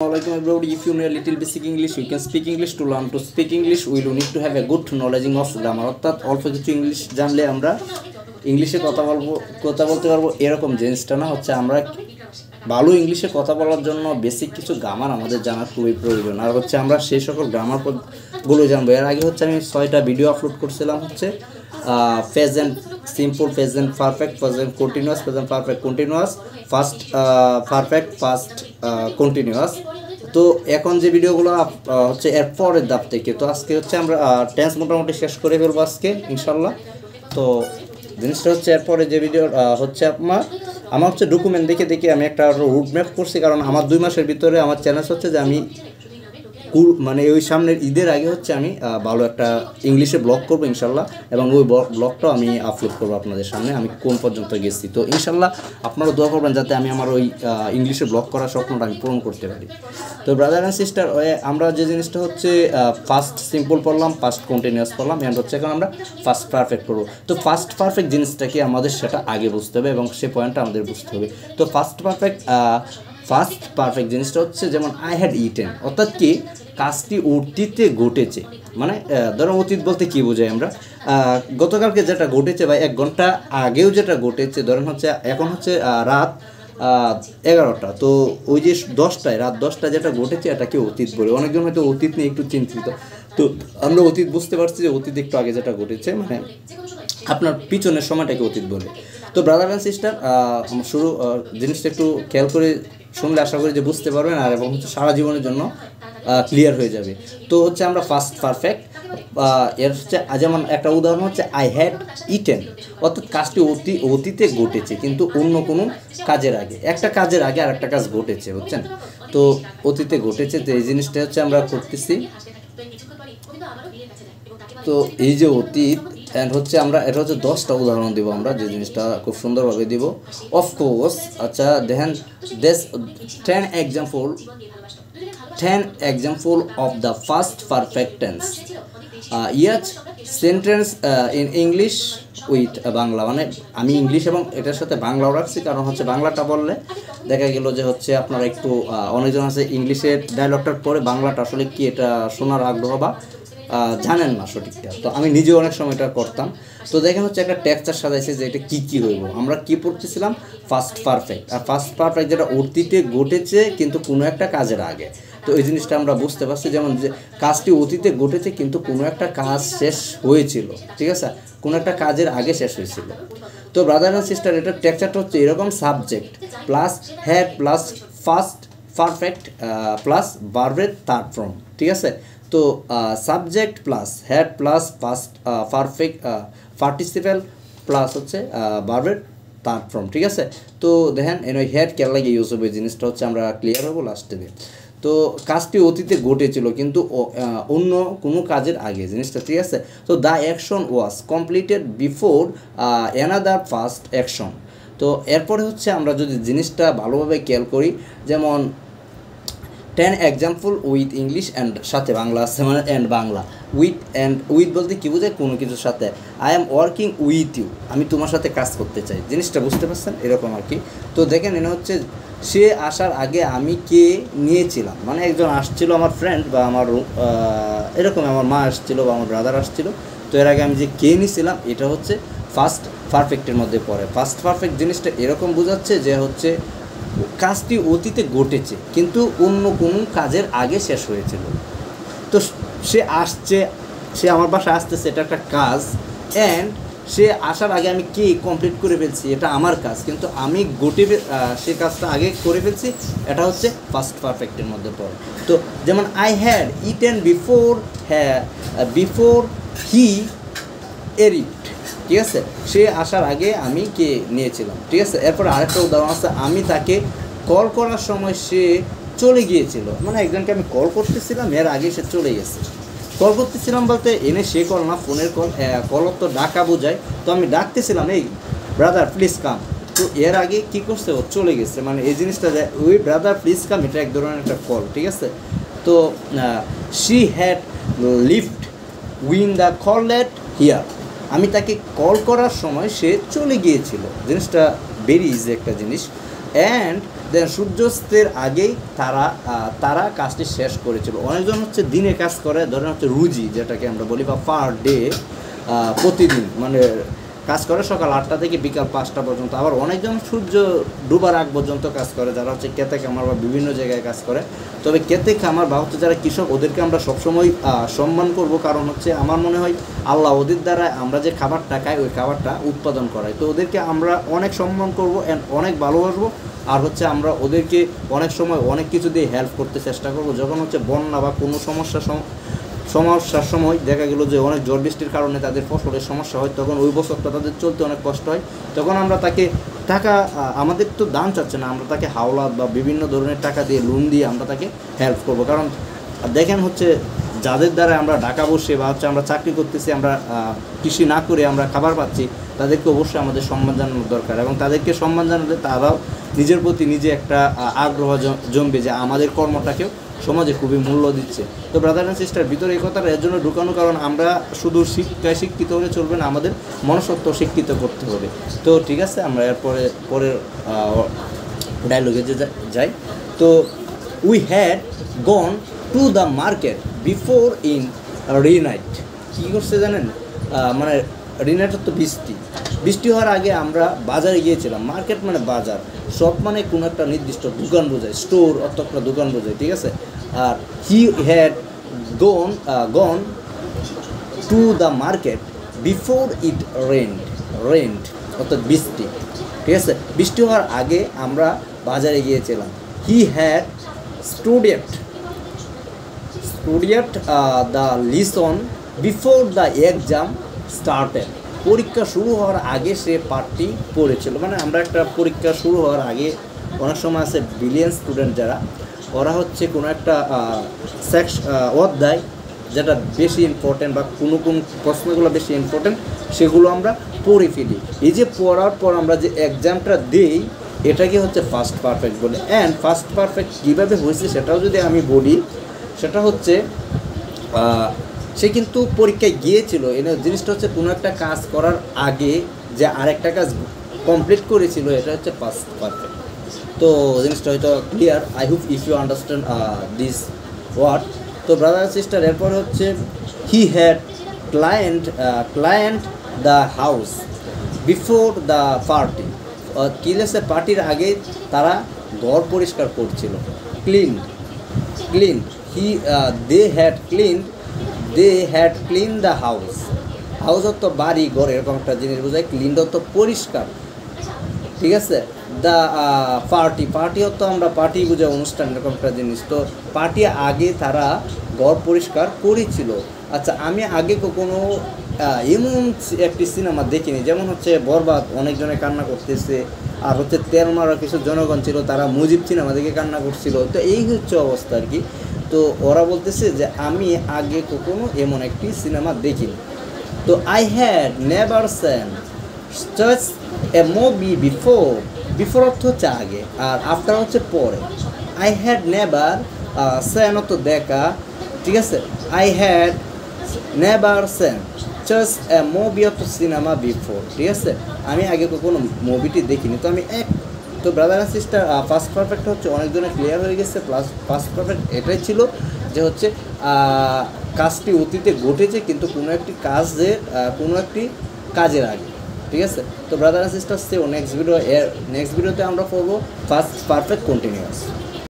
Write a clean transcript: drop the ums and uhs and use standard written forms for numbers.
Assalamualaikum everybody. If you know a little basic English, you can speak English. To learn to speak English, we will need to have a good knowledge of grammar. অর্থাৎ অল্প কিছু English জানলে আমরা ইংলিশে কথা বলতে পারবো এরকম জিনিসটা না হচ্ছে আমরা ভালো ইংলিশে কথা বলার জন্য বেসিক কিছু গ্রামার আমাদের জানা খুবই প্রয়োজন। আর হচ্ছে আমরা সেই সকল গ্রামারগুলো জানবো। এর আগে হচ্ছে আমি 6টা ভিডিও আপলোড করছিলাম হচ্ছে present simple, present perfect, present continuous, present perfect continuous, fast perfect, fast continuous. তো এখন যে ভিডিওগুলো হচ্ছে এর পরের ধাপ থেকে, তো আজকে হচ্ছে আমরা টেন্স মোটামুটি শেষ করে ফেলবো আজকে ইনশাল্লাহ। তো জিনিসটা হচ্ছে এরপরে যে ভিডিও হচ্ছে আমার হচ্ছে ডকুমেন্ট দেখে আমি একটা রুট ম্যাপ করছি, কারণ আমার 2 মাসের ভিতরে আমার চ্যালেঞ্জ হচ্ছে যে আমি মানে ওই সামনের ঈদের আগে হচ্ছে আমি ভালো একটা ইংলিশে ব্লগ করবো ইনশাল্লাহ, এবং ওই ব্লগটাও আমি আপলোড করবো আপনাদের সামনে আমি কোন পর্যন্ত গেছি। তো ইনশাল্লাহ আপনারা দোয়া করবেন যাতে আমি আমার ওই ইংলিশে ব্লগ করার স্বপ্নটা আমি পূরণ করতে পারি। তো ব্রাদার অ্যান্ড সিস্টার, আমরা যে জিনিসটা হচ্ছে ফার্স্ট সিম্পল পড়লাম, ফার্স্ট কন্টিনিউয়াস পড়লাম, এন্ড হচ্ছে এখন আমরা ফার্স্ট পারফেক্ট করবো। তো ফার্স্ট পারফেক্ট জিনিসটাকে আমাদের সেটা আগে বুঝতে হবে এবং সে পয়েন্টটা আমাদের বুঝতে হবে। তো ফার্স্ট পারফেক্ট জিনিসটা হচ্ছে যেমন আই হ্যাড ইটেন, অর্থাৎ কি কাজটি অতীতে ঘটেছে। মানে ধরো অতীত বলতে কি বোঝাই আমরা, গতকালকে যেটা ঘটেছে বা 1 ঘন্টা আগেও যেটা ঘটেছে, ধরেন হচ্ছে এখন হচ্ছে রাত 11টা, তো ওই যে 10টায় রাত 10টা যেটা ঘটেছে এটাকে অতীত বলে। অনেকজন হয়তো অতীত নিয়ে একটু চিন্তিত, তো আমরা অতীত বুঝতে পারছি যে অতীত একটু আগে যেটা ঘটেছে, মানে আপনার পিছনের সময়টাকে অতীত বলে। তো ব্রাদার অ্যান্ড সিস্টার, শুরু জিনিসটা একটু খেয়াল করে শুনলে আশা করি যে বুঝতে পারবেন, আর এবং হচ্ছে সারা জীবনের জন্য ক্লিয়ার হয়ে যাবে। তো হচ্ছে আমরা ফার্স্ট পারফেক্ট এর হচ্ছে যেমন একটা উদাহরণ হচ্ছে আই হ্যাড ইটেন, অর্থাৎ কাজটি অতীতে ঘটেছে কিন্তু অন্য কোনো কাজের আগে, একটা কাজের আগে আর একটা কাজ ঘটেছে, বুঝছেন? তো অতীতে ঘটেছে, তো এই জিনিসটা হচ্ছে আমরা করতেছি। তো এই যে অতীত অ্যান্ড হচ্ছে আমরা এটা হচ্ছে 10টা উদাহরণ দিব আমরা, যে জিনিসটা খুব সুন্দরভাবে দিব অফকোর্স। আচ্ছা দেখেন, this 10 example of the first perfect tense. Each sentence in English with Bangla, মানে আমি ইংলিশ এবং এটার সাথে বাংলাও রাখছি, কারণ হচ্ছে বাংলাটা বললে দেখা গেল যে হচ্ছে আপনারা একটু অনেকজন আছে ইংলিশের ডায়লগটার পরে বাংলাটা আসলে কি এটা শোনার আগ্রহ বা জানেন না সঠিকটা। তো আমি নিজেও অনেক সময় এটা করতাম। তো দেখেন হচ্ছে একটা টেক্সচার সাজাইছে যে এটা কী হইব। আমরা কি পড়তেছিলাম? First perfect. আর ফার্স্ট পারফেক্ট যেটা অতীতে ঘটেছে কিন্তু কোনো একটা কাজের আগে। তো এই জিনিসটা আমরা বুঝতে পারছি, যেমন যে কাজটি অতীতে ঘটেছে কিন্তু কোনো একটা কাজ শেষ হয়েছিল, ঠিক আছে, কোনো একটা কাজের আগে শেষ হয়েছিল। তো ব্রাদার অ্যান্ড সিস্টার, এটার টেক্সচারটা হচ্ছে এরকম, subject plus had plus first perfect plus ভার্বের থার্ড ফর্ম, ঠিক আছে। তো subject plus had plus first perfect participle plus হচ্ছে ভার্বের থার্ড ফর্ম, ঠিক আছে। তো দেখেন ওই হ্যাড কেন লাগে ইউজ হবে, জিনিসটা হচ্ছে আমরা ক্লিয়ার হবো লাস্টে দিয়ে। তো কাজটি অতীতে ঘটেছিল কিন্তু অন্য কোনো কাজের আগে, জিনিসটা ঠিক আছে। তো the action was completed before another first action. তো এরপরে হচ্ছে আমরা যদি জিনিসটা ভালোভাবে খেয়াল করি, যেমন 10 example উইথ ইংলিশ অ্যান্ড সাথে বাংলা আছে, মানে অ্যান্ড বাংলা উইথ বলতে কী বোঝায়? কোনো কিছুর সাথে। I am working with you, আমি তোমার সাথে কাজ করতে চাই, জিনিসটা বুঝতে পারছেন এরকম আর কি। তো দেখেন এটা হচ্ছে সে আসার আগে আমি কে নিয়েছিলাম, মানে একজন আসছিল আমার ফ্রেন্ড বা আমার এরকম আমার মা আসছিল বা আমার ব্রাদার আসছিল, তো এর আগে আমি যে কে নিয়েছিলাম এটা হচ্ছে ফার্স্ট পারফেক্টের মধ্যে পড়ে। ফার্স্ট পারফেক্ট জিনিসটা এরকম বোঝাচ্ছে যে হচ্ছে কাজটি অতীতে ঘটেছে কিন্তু অন্য কোনো কাজের আগে শেষ হয়েছিল। তো সে আসছে, সে আমার বাসায় আসতেছে, এটা একটা কাজ, অ্যান্ড সে আসার আগে আমি কি কমপ্লিট করে ফেলছি, এটা আমার কাজ, কিন্তু আমি সে কাজটা আগে করে ফেলছি, এটা হচ্ছে ফার্স্ট পারফেক্টের মধ্যে পড়ে। তো যেমন I had eaten before he arrived, ঠিক আছে, সে আসার আগে আমি কে নিয়েছিলাম, ঠিক আছে। এরপর আরেকটা উদাহরণ আছে, আমি তাকে কল করার সময় সে চলে গিয়েছিল, মানে একজনকে আমি কল করতেছিলাম এর আগে সে চলে গেছে। কল করতেছিলাম বলতে সে কল না, ফোনের কল তো ডাকা বোঝায়, তো আমি ডাকতেছিলাম এই ব্রাদার প্লিজ কাম, তো এর আগে কী করছে, ও চলে গেছে, মানে এই জিনিসটা ওই ব্রাদার প্লিজ কাম এটা এক ধরনের একটা কল, ঠিক আছে। তো she had lift win the call late here, আমি তাকে কল করার সময় সে চলে গিয়েছিল, জিনিসটা ভেরি ইজি একটা জিনিস। অ্যান্ড দেন সূর্যাস্তের আগেই তারা কাজটি শেষ করেছিল। অনেকজন হচ্ছে দিনে কাজ করে, ধরেন হচ্ছে রুজি যেটাকে আমরা বলি, বা পার ডে, প্রতিদিন মানে কাজ করে সকাল 8টা থেকে বিকাল 5টা পর্যন্ত। আবার অনেকজন সূর্য ডুবার আগ পর্যন্ত কাজ করে, যারা হচ্ছে খেতে খামার বা বিভিন্ন জায়গায় কাজ করে। তবে খেতে খামার বা হচ্ছে যারা কৃষক, ওদেরকে আমরা সবসময় সম্মান করব, কারণ হচ্ছে আমার মনে হয় আল্লাহ ওদের দ্বারা আমরা যে খাবারটা খাই ওই খাবারটা উৎপাদন করাই, তো ওদেরকে আমরা অনেক সম্মান করব অ্যান্ড অনেক ভালোবাসবো। আর হচ্ছে আমরা ওদেরকে অনেক সময় অনেক কিছু দিয়ে হেল্প করতে চেষ্টা করব। যখন হচ্ছে বন্যা বা কোনো সমস্যার সময় দেখা গেল যে অনেক ঝড় বৃষ্টির কারণে তাদের ফসলের সমস্যা হয়, তখন ওই বছরটা তাদের চলতে অনেক কষ্ট হয়, তখন আমরা তাকে টাকা, আমাদের তো দাম চাচ্ছে না, আমরা তাকে হাওলাত বা বিভিন্ন ধরনের টাকা দিয়ে লোন দিয়ে আমরা তাকে হেল্প করব। কারণ দেখেন হচ্ছে যাদের দ্বারা আমরা ঢাকা বসে বা হচ্ছে আমরা চাকরি করতেছি, আমরা কৃষি না করে আমরা খাবার পাচ্ছি, তাদেরকে অবশ্যই আমাদের সম্মান জানানোর দরকার, এবং তাদেরকে সম্মান জানালে তারাও নিজের প্রতি নিজে একটা আগ্রহ জমবে যে আমাদের কর্মটাকেও সমাজে খুবই মূল্য দিচ্ছে। তো ব্রাদার অ্যান্ড সিস্টার, ভিতরে এই কথাটা এর জন্য ঢুকানো, কারণ আমরা শুধু শিক্ষায় শিক্ষিত হলে চলবে না, আমাদের মনসত্ব শিক্ষিত করতে হবে। তো ঠিক আছে, আমরা পরের ডায়লগে যাই। তো we had gone to the market before it rained. কী করছে জানেন, মানে রিনাইট তো বৃষ্টি হওয়ার আগে আমরা বাজারে গিয়েছিলাম। মার্কেট মানে বাজার, শপ মানে কোনো একটা নির্দিষ্ট দোকান বোঝায়, স্টোর অর্থাৎ একটা দোকান বোঝায়, ঠিক আছে। আর he had gone to the market before it rained অর্থাৎ বৃষ্টি, ঠিক আছে। বৃষ্টি হওয়ার আগে আমরা বাজারে গিয়েছিলাম। He had studied the lesson before the exam started. পরীক্ষা শুরু হওয়ার আগে সে পাঠটি পড়েছিল। মানে আমরা একটা পরীক্ষা শুরু হওয়ার আগে অনেক সময় আছে ব্রিলিয়ান্ট স্টুডেন্ট যারা, ওরা হচ্ছে কোনো একটা অধ্যায় যেটা বেশি ইম্পর্টেন্ট বা কোনো প্রশ্নগুলো বেশি ইম্পর্টেন্ট, সেগুলো আমরা পড়ে ফেলি। এই যে পড়ার পর আমরা যে এক্সামটা দিই, এটাকে হচ্ছে ফার্স্ট পারফেক্ট বলে। অ্যান্ড ফার্স্ট পারফেক্ট কীভাবে হয়েছে সেটাও যদি আমি বলি, সেটা হচ্ছে সে কিন্তু পরীক্ষায় গিয়েছিল, জিনিসটা হচ্ছে কোনো একটা কাজ করার আগে যে আরেকটা কাজ কমপ্লিট করেছিল, এটা হচ্ছে ফার্স্ট পারফেক্ট। তো জিনিসটা হয়তো clear, I hope if you understand this word. তো ব্রাদার সিস্টার, এরপর হচ্ছে he had cleaned the house before the party. কী লেগেছে, পার্টির আগে তারা ঘর পরিষ্কার করছিল। Clean they had clean the house অর্থ বাড়ি ঘর, এরকম একটা জিনিস বোঝায়। ক্লিন অর্থ পরিষ্কার, ঠিক আছে। দ্য পার্টি অর্থ আমরা পার্টি বোঝায় অনুষ্ঠান, এরকম একটা জিনিস। তো পার্টি আগে তারা ঘর পরিষ্কার করেছিল। আচ্ছা, আমি আগে কখনো এমন একটি সিনেমা দেখিনি, যেমন হচ্ছে বরবাদ, অনেকজনে কান্না করতেছে। আর হচ্ছে তেলমারা কিছু জনগণ ছিল, তারা মুজিব সিনেমা দেখে কান্না করছিল। তো এই হচ্ছে অবস্থা আর কি। তো ওরা বলতেছে যে আমি আগে কখনো এমন একটি সিনেমা দেখিনি। তো I had never seen such a movie before অর্থ হচ্ছে আগে, আর আফটার হচ্ছে পরে। আই হ্যাড নেভার সিন অর্থ দেখা, ঠিক আছে। I had never seen just a movie অর্থ সিনেমা বিফোর, ঠিক আছে। আমি আগে কখনো মুভিটি দেখিনি। তো brother and sister, first perfect হচ্ছে অনেকজনের ক্লিয়ার হয়ে গেছে। প্লাস ফার্স্ট পারফেক্ট এটাই ছিল যে হচ্ছে কাজটি অতীতে ঘটেছে, কিন্তু কোনো একটি কাজের আগে, ঠিক আছে। তো ব্রাদার অ্যান্ড সিস্টার, নেক্সট ভিডিওতে আমরা পড়বো ফার্স্ট পারফেক্ট কন্টিনিউয়াস।